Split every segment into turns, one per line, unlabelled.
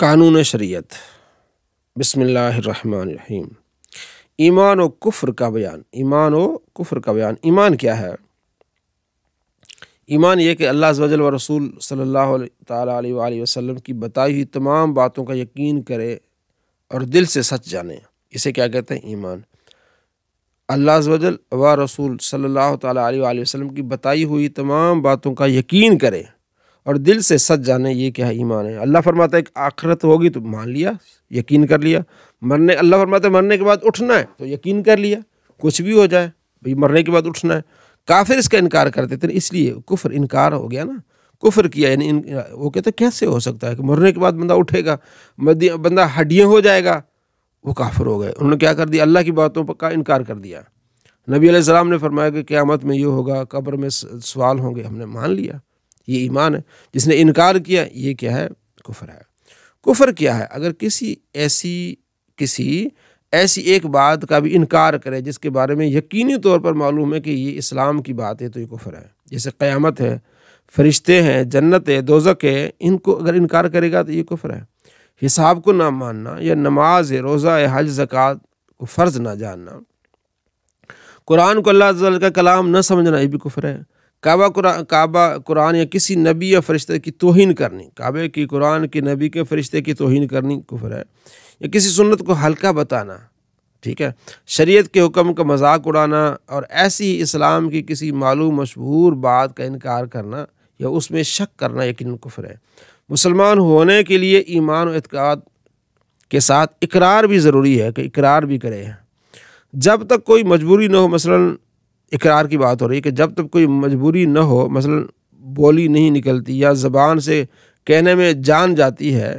قانون شریعت۔ بسم اللہ الرحمن الرحیم۔ ایمان و کفر کا بیان۔ ایمان و کفر کا بیان۔ ایمان کیا ہے؟ ایمان یہ کہ اللہ عز و جل و رسول صلی اللہ تعالیٰ علیہ وآلہ وسلم کی بتائی ہوئی تمام باتوں کا یقین کرے اور دل سے سچ جانے، اسے کیا کہتے ہیں؟ ایمان۔ اللہ عز و جل و رسول صلی اللہ تعالیٰ علیہ وآلہ وسلم کی بتائی ہوئی تمام باتوں کا یقین کرے اور دل سے سچ جانے، یہ کیا ہے؟ ایمان ہے۔ اللہ فرماتا ہے کہ آخرت ہوگی تو مان لیا، یقین کر لیا۔ اللہ فرماتا ہے مرنے کے بعد اٹھنا ہے تو یقین کر لیا، کچھ بھی ہو جائے بھئی مرنے کے بعد اٹھنا ہے۔ کافر اس کا انکار کرتے تھے، اس لیے کفر انکار ہو گیا نا، کفر کیا، یعنی وہ کہتے کیسے ہو سکتا ہے کہ مرنے کے بعد بندہ اٹھے گا، بندہ ہڈیاں ہو جائے گا، وہ کافر ہو گئے۔ انہوں نے کیا کر دیا؟ اللہ کی باتوں کا انکار کر دیا۔ نبی علیہ السلام نے فرمایا کہ قیامت میں یہ ہوگا، قبر میں سوال ہوں گے، ہم نے مان لیا، یہ ایمان ہے۔ جس نے انکار کیا یہ کیا ہے؟ کفر ہے۔ کفر کیا ہے؟ اگر کسی ایسی ایک بات کا بھی انکار کرے جس کے بارے میں یقینی طور پر معلوم ہے کہ یہ اسلام کی بات ہے تو یہ کفر ہے۔ جیسے قیامت ہے، فرشتے ہیں، جنت ہے، دوزخ ہے، ان کو اگر انکار کرے گا تو یہ کفر ہے۔ حساب کو نہ ماننا، یا نماز ہے، روزہ ہے، حج، زکوٰۃ کو فرض نہ جاننا، قرآن کو اللہ عز و جل کا کلام نہ سمجھنا، یہ بھی کفر ہے۔ کعبہ قرآن یا کسی نبی یا فرشتے کی توہین کرنی، کعبے کی، قرآن کی، نبی کے، فرشتے کی توہین کرنی کفر ہے۔ یا کسی سنت کو ہلکا بتانا، ٹھیک ہے، شریعت کے حکم کا مذاق اڑانا اور ایسی ہی اسلام کی کسی معلوم مشہور بات کا انکار کرنا یا اس میں شک کرنا یقیناً کفر ہے۔ مسلمان ہونے کے لیے ایمان و اعتقاد کے ساتھ اقرار بھی ضروری ہے کہ اقرار بھی کرے۔ جب تک کوئی مجبوری نہ ہو، مثلاً اقرار کی بات ہو رہی ہے کہ جب تک کوئی مجبوری نہ ہو، مثلاً بولی نہیں نکلتی یا زبان سے کہنے میں جان جاتی ہے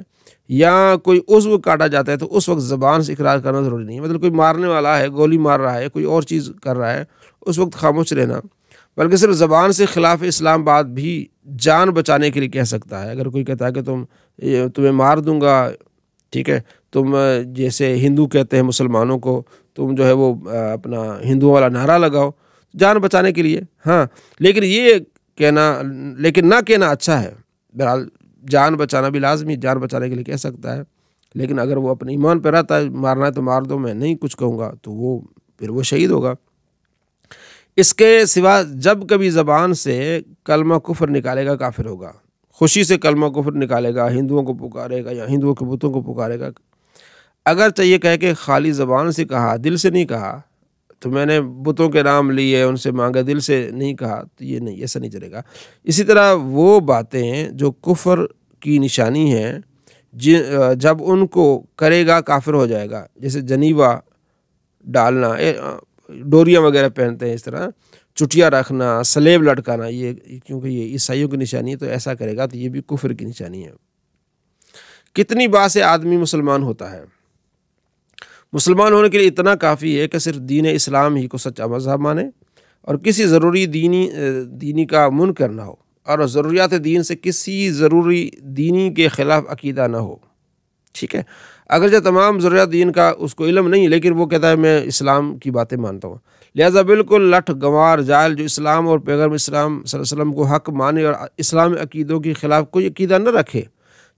یا کوئی عضو کاٹا جاتا ہے تو اس وقت زبان سے اقرار کرنا ضروری نہیں ہے۔ مطلب کوئی مارنے والا ہے، گولی مار رہا ہے، کوئی اور چیز کر رہا ہے، اس وقت خاموش رہنا، بلکہ صرف زبان سے خلاف اسلام بات بھی جان بچانے کے لیے کہہ سکتا ہے۔ اگر کوئی کہتا ہے کہ تمہیں مار دوں گا، ٹھیک ہے، تم جیسے ہندو کہتے ہیں مسلمانوں کو، تم جو ہے وہ اپنا ہندوؤں والا نعرہ لگاؤ، جان بچانے کے لیے، ہاں، لیکن یہ کہنا، لیکن نہ کہنا اچھا ہے۔ بہرحال جان بچانا بھی لازمی، جان بچانے کے لیے کہہ سکتا ہے، لیکن اگر وہ اپنے ایمان پہ رہتا ہے، مارنا ہے تو مار دو، میں نہیں کچھ کہوں گا، تو پھر وہ شہید ہوگا۔ اس کے سوا جب کبھی زبان سے کلمہ کفر نکالے گا کافر ہوگا۔ خوشی سے کلمہ کفر نکالے گا، ہندوؤں کو پکارے گا یا ہندوؤں کے بتوں کو پکارے گا، اگر چاہیے کہے کہ خالی زبان سے کہا، دل سے نہیں کہا، تو میں نے بتوں کے نام لیے، ان سے مانگا، دل سے نہیں کہا، تو یہ نہیں، ایسا نہیں چلے گا۔ اسی طرح وہ باتیں جو کفر کی نشانی ہیں، جب ان کو کرے گا کافر ہو جائے گا، جیسے جنیبہ ڈالنا، ڈوریاں وغیرہ پہنتے ہیں، اس طرح چٹیاں رکھنا، سلیب لٹکانا، یہ کیونکہ یہ عیسائیوں کی نشانی ہے تو ایسا کرے گا تو یہ بھی کفر کی نشانی ہے۔ کتنی بات سے آدمی مسلمان ہوتا ہے؟ مسلمان ہونے کے لیے اتنا کافی ہے کہ صرف دین اسلام ہی کو سچا مذہب مانے اور کسی ضروری دینی کا منکر نہ ہو، اور ضروریات دین سے کسی ضروری دینی کے خلاف عقیدہ نہ ہو، ٹھیک ہے۔ اگرچہ تمام ضروریات دین کا اس کو علم نہیں، لیکن وہ کہتا ہے میں اسلام کی باتیں مانتا ہوں۔ لہذا بالکل لٹھ گنوار جاہل جو اسلام اور پیغمبر اسلام صلی اللہ علیہ وسلم کو حق مانے اور اسلام عقیدوں کے خلاف کوئی عقیدہ نہ رکھے،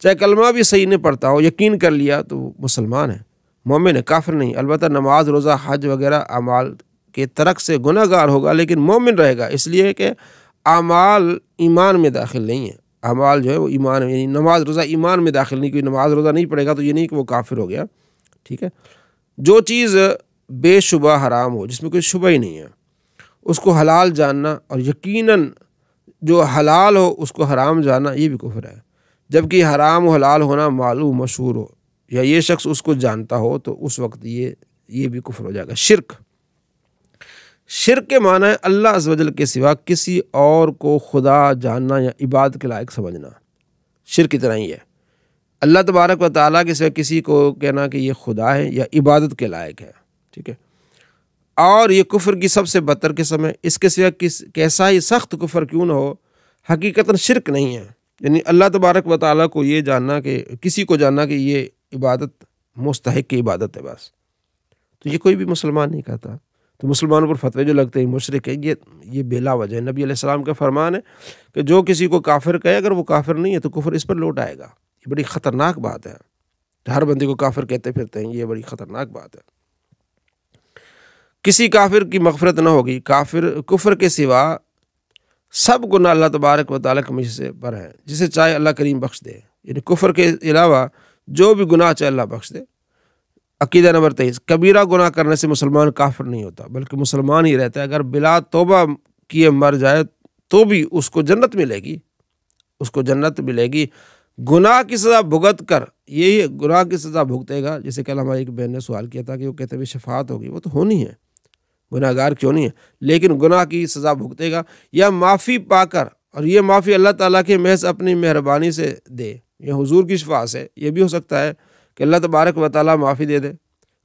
چاہے کلمہ بھی صحیح نہیں پڑھتا ہو، یقین کر لیا تو وہ مسلمان ہے، مومن ہے، کافر نہیں۔ البتہ نماز، روزہ، حج وغیرہ اعمال کے ترک سے گناہ گار ہوگا لیکن مومن رہے گا، اس لیے کہ اعمال ایمان میں داخل نہیں ہے۔ اعمال جو ہے وہ ایمان میں، یعنی نماز روزہ ایمان میں داخل نہیں، کوئی نماز روزہ نہیں پڑھے گا تو یہ نہیں کہ وہ کافر ہو گیا، ٹھیک ہے۔ جو چیز بے شبہ حرام ہو، جس میں کوئی شبہ ہی نہیں ہے، اس کو حلال جاننا اور یقیناً جو حلال ہو اس کو حرام جاننا، یہ بھی کفر ہے۔ جبکہ حرام و حلال ہونا معلوم مشہور ہو یا یہ شخص اس کو جانتا ہو تو اس وقت یہ بھی کفر ہو جائے گا۔ شرک کے معنی ہے اللہ عز و جل کے سوا کسی اور کو خدا جاننا یا عبادت کے لائق سمجھنا، شرک کی طرح ہی ہے۔ اللہ تبارک و تعالیٰ کے سوا کسی کو کہنا کہ یہ خدا ہے یا عبادت کے لائق ہے، ٹھیک ہے، اور یہ کفر کی سب سے بدتر قسم ہے۔ اس کے سوا کیسا ہی سخت کفر کیوں نہ ہو، حقیقتاً شرک نہیں ہے، یعنی اللہ تبارک و تعالیٰ کو یہ جاننا کہ کسی کو جاننا کہ یہ عبادت مستحق کی عبادت ہے، بس، تو یہ کوئی بھی مسلمان نہیں کہتا۔ تو مسلمانوں پر فتوے جو لگتے ہیں مشرک ہے، یہ بلا وجہ ہے۔ نبی علیہ السلام کا فرمان ہے کہ جو کسی کو کافر کہے، اگر وہ کافر نہیں ہے تو کفر اس پر لوٹ آئے گا۔ یہ بڑی خطرناک بات ہے۔ تو ہر بندے کو کافر کہتے پھرتے ہیں، یہ بڑی خطرناک بات ہے۔ کسی کافر کی مغفرت نہ ہوگی، کفر کے سوا سب گناہ اللہ تبارک و تعالیٰ کے مجھ پر ہیں، جسے چاہے اللہ کریم بخش دے، یعنی کفر کے علاوہ جو بھی گناہ چاہے اللہ بخش دے۔ عقیدہ نمبر 23، کبیرہ گناہ کرنے سے مسلمان کافر نہیں ہوتا بلکہ مسلمان ہی رہتا ہے۔ اگر بلا توبہ کیے مر جائے تو بھی اس کو جنت ملے گی، اس کو جنت ملے گی۔ گناہ کی سزا بھگت کر، یہی گناہ کی سزا بھگتے گا، جیسے کل ہماری ایک بہن نے سوال کیا تھا کہ وہ کہتے ہوئے شفاعت ہوگی، وہ تو ہونی ہے، گناہ گار کیوں نہیں ہے، لیکن گناہ کی سزا بھگتے گا، یا معافی پا کر، اور یہ معافی اللہ تعالیٰ کے محض اپنی مہربانی سے دے، یہ حضور کی شفاعت سے، یہ بھی ہو سکتا ہے کہ اللہ تبارک و تعالیٰ معافی دے دے۔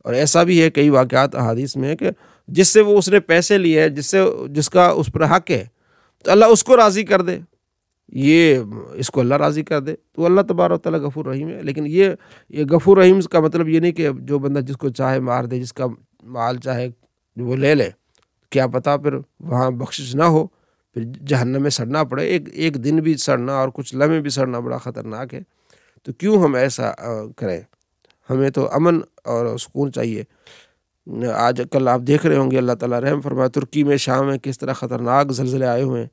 اور ایسا بھی ہے کئی واقعات احادیث میں کہ جس سے اس نے پیسے لیے، جس کا اس پر حق ہے، تو اللہ اس کو راضی کر دے، یہ اس کو اللہ راضی کر دے، تو اللہ تبارک و تعالیٰ غفور رحیم ہے۔ لیکن یہ غفور رحیم کا مطلب یہ نہیں کہ جو بندہ جس کو چاہے مار دے، جس کا مال چاہے وہ لے لے، کیا پتہ پھر وہاں بخشش نہ ہو، پھر جہنم میں سڑنا پڑے۔ ایک دن بھی سڑنا اور کچھ لمحے بھی سڑنا بڑا خطرناک ہے، تو کیوں ہم ایسا کریں؟ ہمیں تو امن اور سکون چاہیے۔ آج کل آپ دیکھ رہے ہوں گے، اللہ تعالیٰ رحم فرمائے، ترکی میں، شام میں کس طرح خطرناک زلزلے آئے ہوئے ہیں،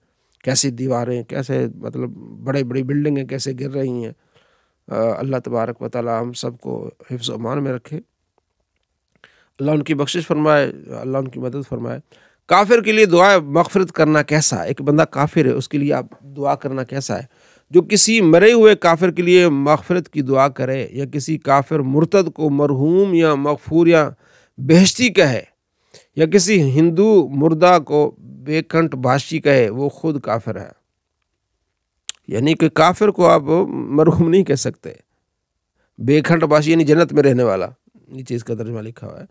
کیسی دیواریں، کیسے مطلب بڑی بلڈنگیں کیسے گر رہی ہیں۔ اللہ تبارک و تعالیٰ ہم سب کو حفظ و امان میں رکھے، اللہ ان کی بخشش فرمائے، اللہ ان کی مدد فرمائے۔ کافر کے لیے دعا مغفرت کرنا کیسا ہے؟ ایک بندہ کافر ہے، اس کے لیے آپ دعا کرنا کیسا ہے؟ جو کسی مرے ہوئے کافر کے لیے مغفرت کی دعا کرے، یا کسی کافر مرتد کو مرحوم یا مغفور یا بہشتی کہے، یا کسی ہندو مردہ کو بے کنٹ باشی کہے، وہ خود کافر ہے۔ یعنی کہ کافر کو آپ مرحوم نہیں کہہ سکتے، بے کنٹ باشی یعنی جنت میں رہنے والا، نیچے اس کا ترجمہ لکھا ہوا ہے۔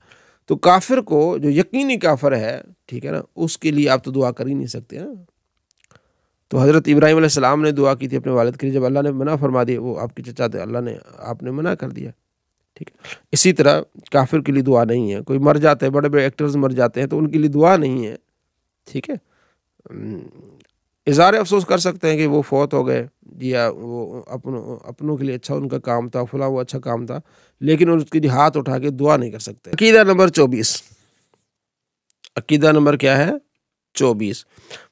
تو کافر کو جو یقینی کافر ہے، ٹھیک ہے نا، اس کے لیے آپ تو دعا کر ہی نہیں سکتے نا۔ تو حضرت ابراہیم علیہ السلام نے دعا کی تھی اپنے والد کے لیے، جب اللہ نے منع فرما دیا، وہ آپ کے چچا تھے، آپ نے منع کر دیا، ٹھیک ہے۔ اسی طرح کافر کے لیے دعا نہیں ہے۔ کوئی مر جاتے ہیں، بڑے بڑے ایکٹرز مر جاتے ہیں، تو ان کے لیے دعا نہیں ہے، ٹھیک ہے۔ اظہار افسوس کر سکتے ہیں کہ وہ فوت ہو گئے، یا وہ اپنوں کے لیے اچھا ان کا کام تھا، فلاں وہ اچھا کام تھا، لیکن اس کے لیے ہاتھ اٹھا کے دعا نہیں کر سکتے۔ عقیدہ نمبر 24، عقیدہ نمبر کیا ہے؟ 24،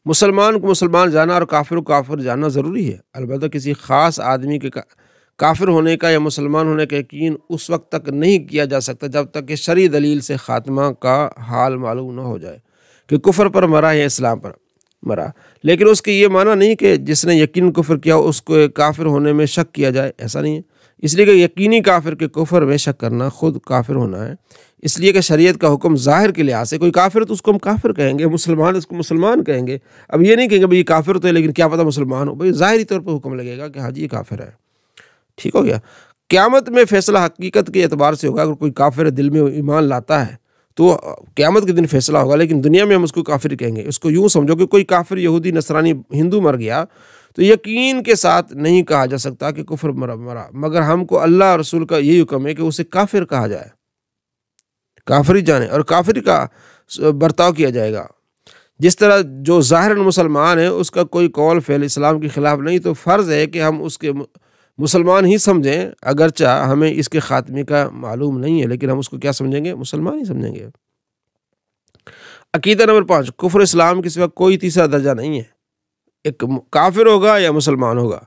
مسلمان کو مسلمان جانا اور کافر کو کافر جاننا ضروری ہے، البتہ کسی خاص آدمی کے کافر ہونے کا یا مسلمان ہونے کا یقین اس وقت تک نہیں کیا جا سکتا جب تک کہ شرعی دلیل سے خاتمہ کا حال معلوم نہ ہو جائے کہ کفر پر مرا یا اسلام پر مرا۔ لیکن اس کے یہ معنی نہیں کہ جس نے یقین کفر کیا اس کو کافر ہونے میں شک کیا جائے، ایسا نہیں ہے۔ اس لیے کہ یقینی کافر کے کفر میں شک کرنا خود کافر ہونا ہے، اس لیے کہ شریعت کا حکم ظاہر کے لحاظ سے، کوئی کافر تو اس کو ہم کافر کہیں گے، مسلمان اس کو مسلمان کہیں گے۔ اب یہ نہیں کہیں گے بھئی یہ کافر تو ہے لیکن کیا پتہ مسلمان ہو، بھئی ظاہری طور پر حکم لگے گا کہ ہاں جی یہ کافر ہے، ٹھیک ہو گیا۔ قیامت میں فیصلہ حقیقت کے اعتبار سے ہوگا۔ اگر کوئی کافر دل میں ایمان لاتا ہے تو قیامت کے دن فیصلہ ہوگا، لیکن دنیا میں ہم اس کو کافر کہیں گے۔ اس کو یوں سمجھو کہ کوئی کافر یہودی نصرانی ہندو مر گیا تو یقین کے ساتھ نہیں کہا جا سکتا کہ کفر مرا، مگر ہم کو اللہ اور رسول کا یہی حکم ہے کہ اسے کافر کہا جائے، کافر ہی جانے، اور کافر کا برتاؤ کیا جائے گا۔ جس طرح جو ظاہراً مسلمان ہے اس کا کوئی قول فعل اسلام کے خلاف نہیں، تو فرض ہے کہ ہم اس کے مسلمان ہی سمجھیں، اگرچہ ہمیں اس کے خاتمے کا معلوم نہیں ہے، لیکن ہم اس کو کیا سمجھیں گے؟ مسلمان ہی سمجھیں گے۔ عقیدہ نمبر 5، کفر اسلام کے سوا کوئی تیسرا درجہ نہیں ہے۔ ایک کافر ہوگا یا مسلمان ہوگا،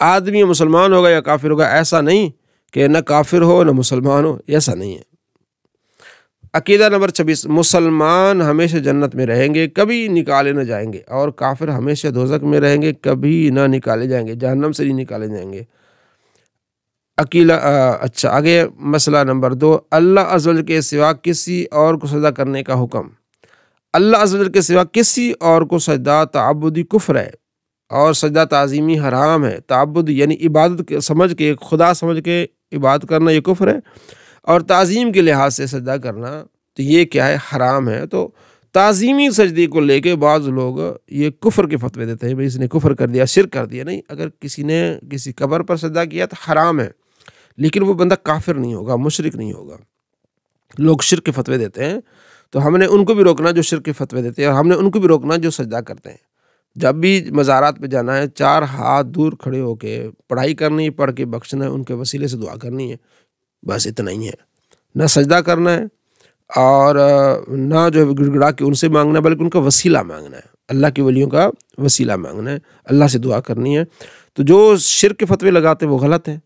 آدمی مسلمان ہوگا یا کافر ہوگا، ایسا نہیں کہ نہ کافر ہو نہ مسلمان ہو، ایسا نہیں ہے۔ عقیدہ نمبر 26، مسلمان ہمیشہ جنت میں رہیں گے، کبھی نکالے نہ جائیں گے، اور کافر ہمیشہ دوزخ میں رہیں گے، کبھی نہ نکالے جائیں گے، جہنم سے نہیں نکالے جائیں گے۔ اچھا آگے مسئلہ نمبر 2، اللہ عز و جل کے سوا کسی اور کو سجدہ کرنے کا حکم۔ اللہ عز و جل کے سوا کسی اور کو سجدہ تعبدی کفر ہے، اور سجدہ تعظیمی حرام ہے۔ تعبد یعنی عبادت سمجھ کے، خدا سمجھ کے عبادت کرنا یہ کفر ہے، اور تعظیم کے لحاظ سے سجدہ کرنا تو یہ کیا ہے؟ حرام ہے۔ تو تعظیمی سجدے کو لے کے بعض لوگ یہ کفر کے فتوے دیتے ہیں، بھئی اس نے کفر کر دیا، شرک کر دیا۔ نہیں، اگر کسی نے کسی قبر پر سجدہ کیا تو حرام ہے، لیکن وہ بندہ کافر نہیں ہوگا، مشرک نہیں ہوگا۔ لوگ شرک کے فتوے دیتے ہیں تو ہم نے ان کو بھی روکنا جو شرک کے فتوے دیتے ہیں، اور ہم نے ان کو بھی روکنا جو سجدہ کرتے ہیں۔ جب بھی مزارات پہ جانا ہے، 4 ہاتھ دور کھڑے ہو کے پڑھائی کرنی ہے، پڑھ کے بخشنا ہے، ان کے وسیلے سے دعا کرنی ہے، بس اتنا ہی ہے، نہ سجدہ کرنا ہے اور نہ جو ہے گڑ گڑا کے ان سے مانگنا ہے، بلکہ ان کا وسیلہ مانگنا ہے، اللہ کے ولیوں کا وسیلہ مانگنا ہے، اللہ سے دعا کرنی ہے۔ تو جو شرک کے فتوے لگاتے وہ غلط ہے،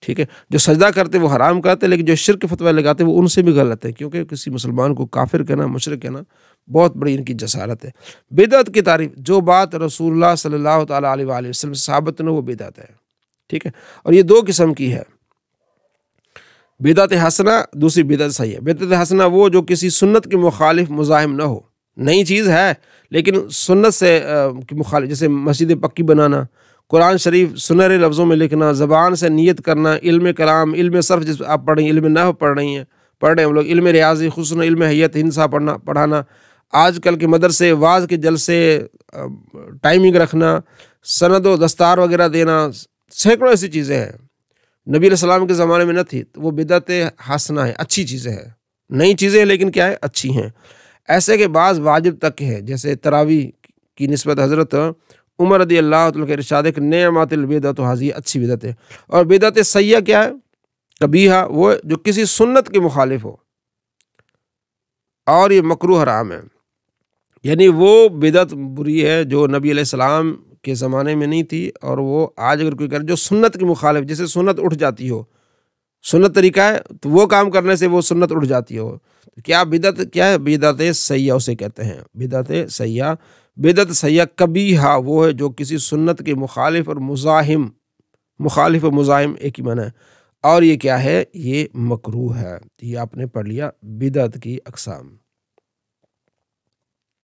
ٹھیک ہے، جو سجدہ کرتے وہ حرام کرتے، لیکن جو شرک کے فتوے لگاتے وہ ان سے بھی غلط ہے، کیونکہ کسی مسلمان کو کافر کہنا، مشرک کہنا بہت بڑی ان کی جسارت ہے۔ بدعت کی تعریف، جو بات رسول اللہ صلی اللہ تعالیٰ علیہ وآلہ وسلم سے ثابت نہ وہ بدعت ہے، ٹھیک ہے، اور یہ دو قسم کی ہے، بدعت حسنہ، دوسری بدعت صحیحہ۔ بدعت حسنہ وہ جو کسی سنت کے مخالف مزاحم نہ ہو، نئی چیز ہے لیکن سنت سے کی مخالف، جیسے مسجد پکی بنانا، قرآن شریف سنہرے لفظوں میں لکھنا، زبان سے نیت کرنا، علم کلام، علم صرف جس آپ پڑھ رہی ہیں، علم نحو پڑھ رہے ہیں ہم لوگ، علم ریاضی، خصوصاً علم حیت ہندسہ پڑھانا، آج کل کے مدرسے واعظ کے جلسے، ٹائمنگ رکھنا، سند و دستار وغیرہ دینا، سینکڑوں ایسی چیزیں ہیں نبی علیہ السلام کے زمانے میں نہ تھی، تو وہ بدعت حسنہ ہے، اچھی چیزیں ہیں، نئی چیزیں ہیں لیکن کیا ہے، اچھی ہیں۔ ایسے کے بعض واجب تک ہیں، جیسے تراویح کی نسبت حضرت عمر رضی اللہ عنہ کے ارشاد ہے کہ نعمت البدعۃ ھذہ، اچھی بدعت ہے۔ اور بدعت سیئہ کیا ہے، قبیحہ، وہ جو کسی سنت کے مخالف ہو، اور یہ مکروہ حرام ہے، یعنی وہ بدعت بری ہے جو نبی علیہ السلام کے زمانے میں نہیں تھی، اور وہ آج اگر کوئی کرے جو سنت کے مخالف، جیسے سنت اٹھ جاتی ہو، سنت طریقہ ہے تو وہ کام کرنے سے وہ سنت اٹھ جاتی ہو، کیا بدعت کیا ہے، بدعت سیئہ اسے کہتے ہیں، بدعت سیئہ۔ بدعت سیئہ قبیحہ وہ ہے جو کسی سنت کے مخالف اور مزاحم، مخالف اور مزاحم ایک ہی معنی ہے، اور یہ کیا ہے، یہ مکروہ ہے۔ یہ آپ نے پڑھ لیا بدعت کی اقسام۔